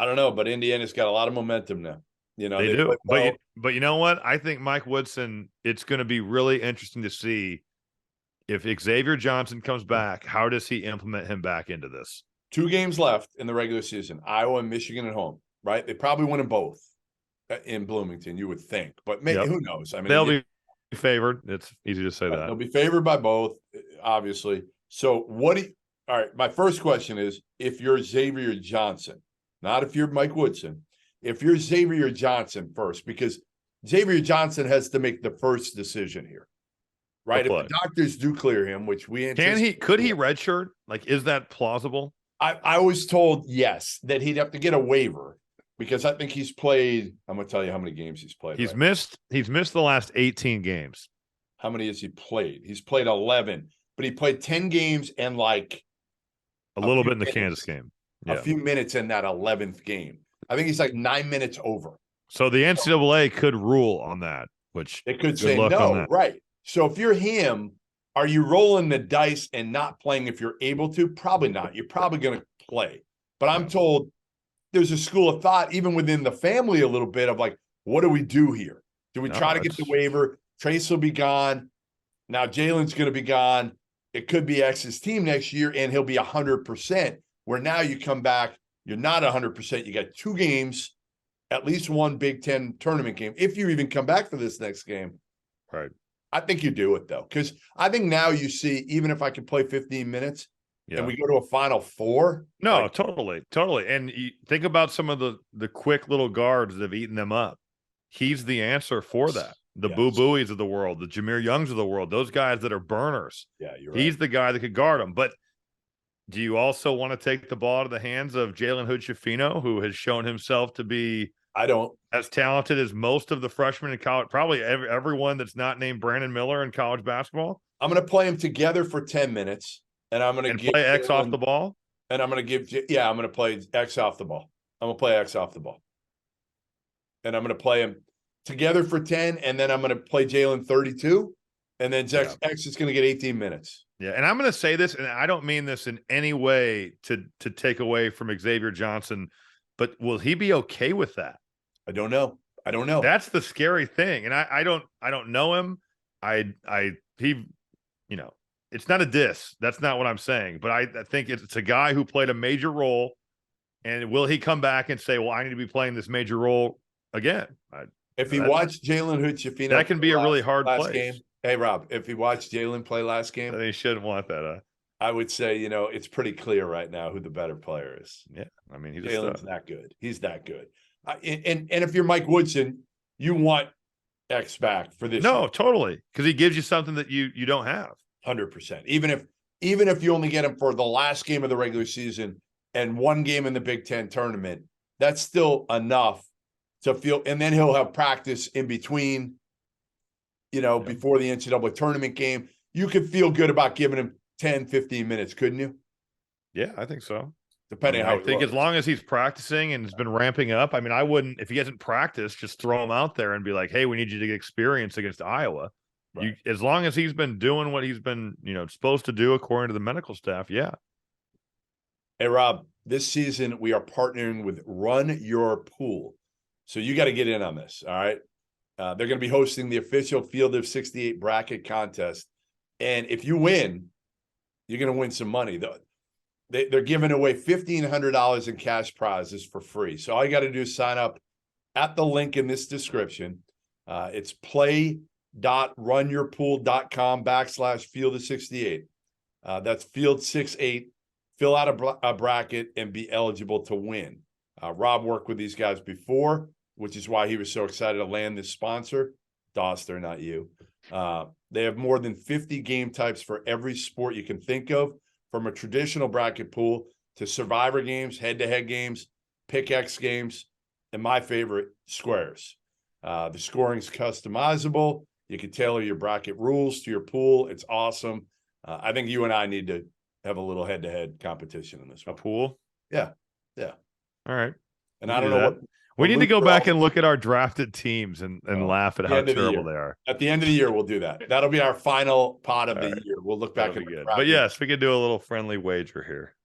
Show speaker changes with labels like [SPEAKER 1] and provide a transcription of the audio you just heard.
[SPEAKER 1] I don't know, but Indiana's got a lot of momentum now.
[SPEAKER 2] They
[SPEAKER 1] They play
[SPEAKER 2] do.
[SPEAKER 1] well.
[SPEAKER 2] But you know what? I think Mike Woodson, it's going to be really interesting to see if Xavier Johnson comes back, how does he implement him back into this?
[SPEAKER 1] 2 games left in the regular season, Iowa and Michigan at home, right? They probably win them both in Bloomington, you would think. But
[SPEAKER 2] Yep.
[SPEAKER 1] who knows? I mean,
[SPEAKER 2] They'll be favored. It's easy to say that.
[SPEAKER 1] they'll be favored by both, obviously. So all right, my first question is, if you're Xavier Johnson, not if you're Mike Woodson, if you're Xavier Johnson first, because Xavier Johnson has to make the first decision here,
[SPEAKER 2] To
[SPEAKER 1] right? If the
[SPEAKER 2] play.
[SPEAKER 1] doctors do clear him, which we
[SPEAKER 2] Could he redshirt? Like, is that plausible?
[SPEAKER 1] I was told yes, that he'd have to get a waiver because I think he's played. I'm gonna tell you how many games he's played.
[SPEAKER 2] He's missed the last 18 games.
[SPEAKER 1] How many has he played? He's played 11, but he played 10 games and like
[SPEAKER 2] A
[SPEAKER 1] a
[SPEAKER 2] little
[SPEAKER 1] few
[SPEAKER 2] bit in the
[SPEAKER 1] minutes,
[SPEAKER 2] Kansas game.
[SPEAKER 1] a
[SPEAKER 2] Yeah.
[SPEAKER 1] few minutes in that 11th game. I think he's like 9 minutes over.
[SPEAKER 2] So the NCAA could rule on that, which
[SPEAKER 1] They could
[SPEAKER 2] good
[SPEAKER 1] say
[SPEAKER 2] luck on
[SPEAKER 1] no,
[SPEAKER 2] that.
[SPEAKER 1] right? So if you're him, are you rolling the dice and not playing if you're able to? Probably not. You're probably going to play. But I'm told there's a school of thought, even within the family, a little bit of like, what do we do here? Do we try to get the waiver? Trace will be gone. Now Jalen's going to be gone. It could be X's team next year, and he'll be 100%. Where now you come back, you're not 100%. You got 2 games, at least one Big Ten tournament game. If you even come back for this next game,
[SPEAKER 2] Right.
[SPEAKER 1] I think you do it though, because I think now you see, even if I can play 15 minutes and
[SPEAKER 2] Yeah.
[SPEAKER 1] we go to a Final Four.
[SPEAKER 2] No, totally. And you think about some of the quick little guards that have eaten them up. He's the answer for that. The Boo
[SPEAKER 1] Yes.
[SPEAKER 2] Buies of the world, the Jameer Youngs of the world, those guys that are burners.
[SPEAKER 1] Yeah, you're right.
[SPEAKER 2] He's the guy that could guard them. But do you also want to take the ball out of the hands of Jalen Hood-Schifino, who has shown himself to be
[SPEAKER 1] I don't.
[SPEAKER 2] as talented as most of the freshmen in college, probably everyone that's not named Brandon Miller in college basketball,
[SPEAKER 1] I'm going to play them together for 10 minutes, and I'm going to
[SPEAKER 2] and
[SPEAKER 1] give
[SPEAKER 2] play X off
[SPEAKER 1] Jalen,
[SPEAKER 2] the ball?
[SPEAKER 1] and I'm going to give, yeah, I'm going to play X off the ball. I'm going to play X off the ball. And I'm going to play him together for 10, and then I'm going to play Jalen 32, and then X is going to get 18 minutes.
[SPEAKER 2] Yeah, and I'm going to say this, and I don't mean this in any way to take away from Xavier Johnson, but will he be okay with that?
[SPEAKER 1] I don't know.
[SPEAKER 2] That's the scary thing, and I don't know him. He, it's not a diss. That's not what I'm saying. But I think it's a guy who played a major role, and will he come back and say, "Well, I need to be playing this major role again"?
[SPEAKER 1] If he watched Jalen Hood-Schifino,
[SPEAKER 2] that can be a really hard place.
[SPEAKER 1] Game. Hey, Rob, if he watched Jalen play last game,
[SPEAKER 2] then he shouldn't want that.
[SPEAKER 1] I would say, it's pretty clear right now who the better player is.
[SPEAKER 2] Yeah, I mean,
[SPEAKER 1] Jalen's that good. He's that good. And if you're Mike Woodson, you want X back for this.
[SPEAKER 2] No, totally, because he gives you something that you don't have.
[SPEAKER 1] 100%. Even if you only get him for the last game of the regular season and one game in the Big Ten tournament, that's still enough to feel. And then he'll have practice in between, before the NCAA tournament game. You could feel good about giving him 10, 15 minutes, couldn't you?
[SPEAKER 2] Yeah, I think so.
[SPEAKER 1] Depending on how
[SPEAKER 2] I think as long as he's practicing and has been ramping up. I mean, I wouldn't, if he hasn't practiced, just throw him out there and be like, "Hey, we need you to get experience against Iowa." Right. As long as he's been doing what he's been, supposed to do according to the medical staff, yeah.
[SPEAKER 1] Hey, Rob, this season we are partnering with Run Your Pool, so you got to get in on this. All right, they're going to be hosting the official Field of 68 bracket contest, and if you win, you're going to win some money. They're giving away $1,500 in cash prizes for free. So all you got to do is sign up at the link in this description. It's play.runyourpool.com/field of 68. That's field 68. Fill out a bracket and be eligible to win. Rob worked with these guys before, which is why he was so excited to land this sponsor. Doster, not you. They have more than 50 game types for every sport you can think of, from a traditional bracket pool to survivor games, head-to-head games, pick-X games, and my favorite, squares. The scoring's customizable. You can tailor your bracket rules to your pool. It's awesome. I think you and I need to have a little head-to-head competition in this one.
[SPEAKER 2] A pool?
[SPEAKER 1] Yeah.
[SPEAKER 2] All right.
[SPEAKER 1] And I don't know what
[SPEAKER 2] we need to go back and look at our drafted teams and laugh at how terrible they are.
[SPEAKER 1] At the end of the year, we'll do that. That'll be our final pod of the year. We'll look back at
[SPEAKER 2] good. But yes, we could do a little friendly wager here.